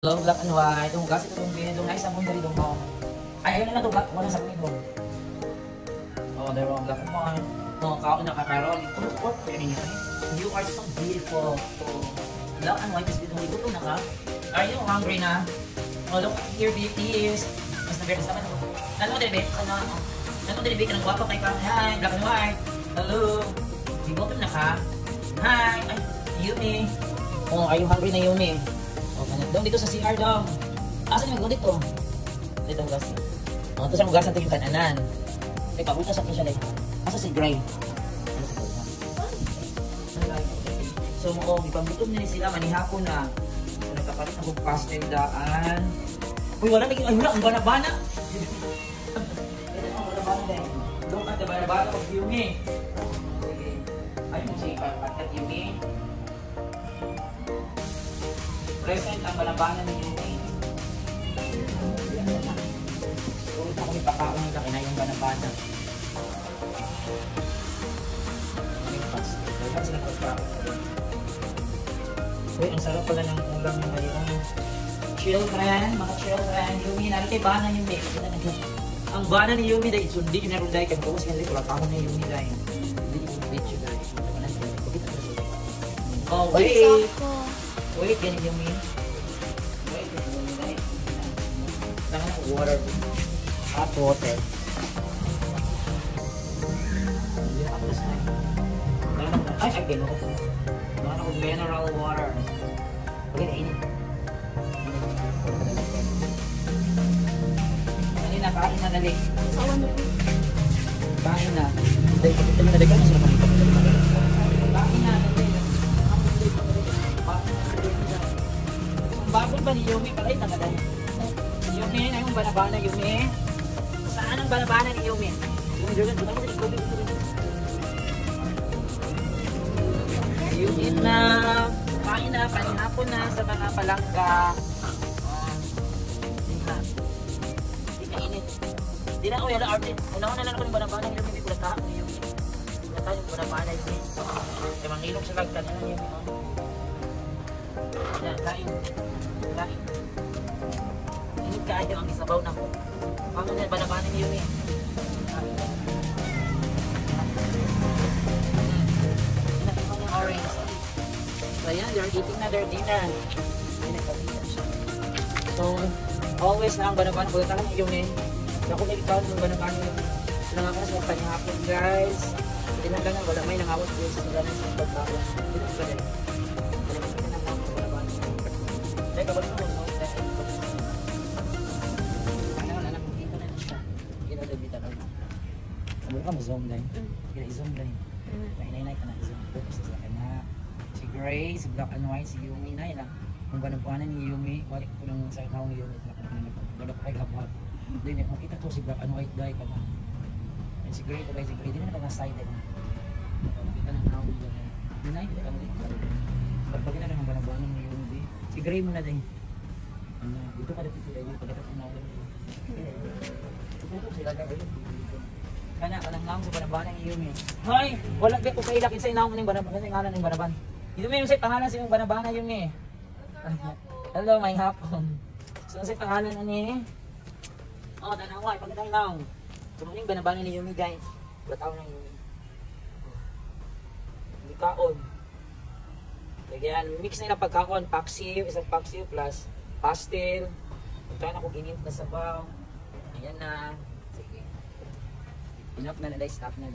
Hello, black and white. Itong gas ito itong pinitong na isang bundari itong mo. Ay, ayun na lang ito, black. Wala sa pinitong. Oh, there wrong, black and white. No, kaon na kakarol. Ito, what? You are so beautiful. Oh, black and white is dito. Ito na ka. Are you hungry na? Oh, look, here beauties. Mas nag-ready sa mga. Ano, Debe? Ano, Debe? Kanang guwapo kay ka. Hi, black and white. Hello. Bigotom na ka. Hi. Ay, Yumi. Oh, are you hungry na, Yumi? Dong dito sa CR dong. Asa ni mag dito? Dito ang gas. Ito sa hugasan ito yung kananan. May pabutas sa siya like. Asa si Gray? So mo ipambutom na ni sila manihapon na. So nagkapalit ako pastel daan. Uy wala naging ay wala ang bana-bana. Ito ang bana-bana din. Dong at bana-bana of Yumi. Okay. Ay mo si Pat Yumi. Present ang banabanan ni Yumi. Ulit ako may pakaon nila kina yung banabanan. Uy, ang sarap pala ng ulam yung mayroon. Children, mga children, Yumi, narito yung bana Yumi. Ang bana ni Yumi dahil sundi yung naroon dahil kaya magkawas nga dahil wala pa ni Yumi dahil. Hindi yung bitch dahil. Oh, wait! Wait, ganyan yung mean. Wait, ganyan yung tangan ng water. Hot water. Hindi na tapos na. Ay, gano'n ko. Tangan ako mineral water. Okay, nainit. Kanina, kain na dali. Kain na. Dahil pagkita mo na dali ka, mas naman ito. Kain na, dali. Bagol ba ni Yumi? Palay tangalan. Yumi, na yung banabana Yumi. Saan ang banabana ni Yumi? Yumi, Jordan, buta mo sa ikobi. Yumi na. Kain na, panihapon na sa mga palangga. Hindi na init. Hindi na, uy, ala, Artin. Unaon na lang ako ng banabana ni Yumi. Bulata ni Yumi. Bulata yung banabana Yumi. Kaya mangilong sa lagtan na Yumi. Yan, kain. Kain. Init kain yung ang isabaw na ko. Paano na banabanan niyo yun eh. Inatin yung orange. So yan, they're eating na their dinner. So, always na ang banabanan. Kung tahan niyo yun eh. Ako na ikaw ng banabanan yun. Nangakas mo panihapon guys. Hindi lang lang wala may nangawat ko sa sila ng pagkakon. Hindi lang ba rin. Ay, kabalik mo, no? Kaya wala na, dito na siya. Gila na dito na. Sabon ka mo, zoom line. Gila, i-zoom line. Pahinay-nay ka na, i-zoom. Focus sa akin na. Si Gray, si Black and White, si Yumi na yun. Kung ganun ni Yumi, walik ko lang sa tao ni Yumi. Gano'n pa kay Gabot. Hindi, makita to si Black and White guy ka na. And si Gray, si Gray, hindi na nag-side na. Kita ng tao ni Yumi. Dinay, hindi ka mo dito. Pagpagin na lang ang banabanan ni Yumi. Si Gray mo na din. Dito ka dito sila dito. Pagkatapos umawan mo. Dito sila ka dito. Kana ka lang lang sa banabanan ni Yumi. Hoy! Wala ka ko kailak sa inaw mo ng banabanan. Ano yung ngalan ng banaban? Yumi yung sa pangalan sa yung banabanan Yumi. Hello, may hapon. So sa pangalan na ni? Oh, tanaway. Pagkatang inaw. So yung banabanan ni Yumi guys. Wala tao ng Yumi. Hindi kaon. Lagyan, mix na yung pagkakon, paksiw, isang paksiw plus pastel. Magkain ako ginit na sabaw. Ayan na. Sige. Enough na na, stop na.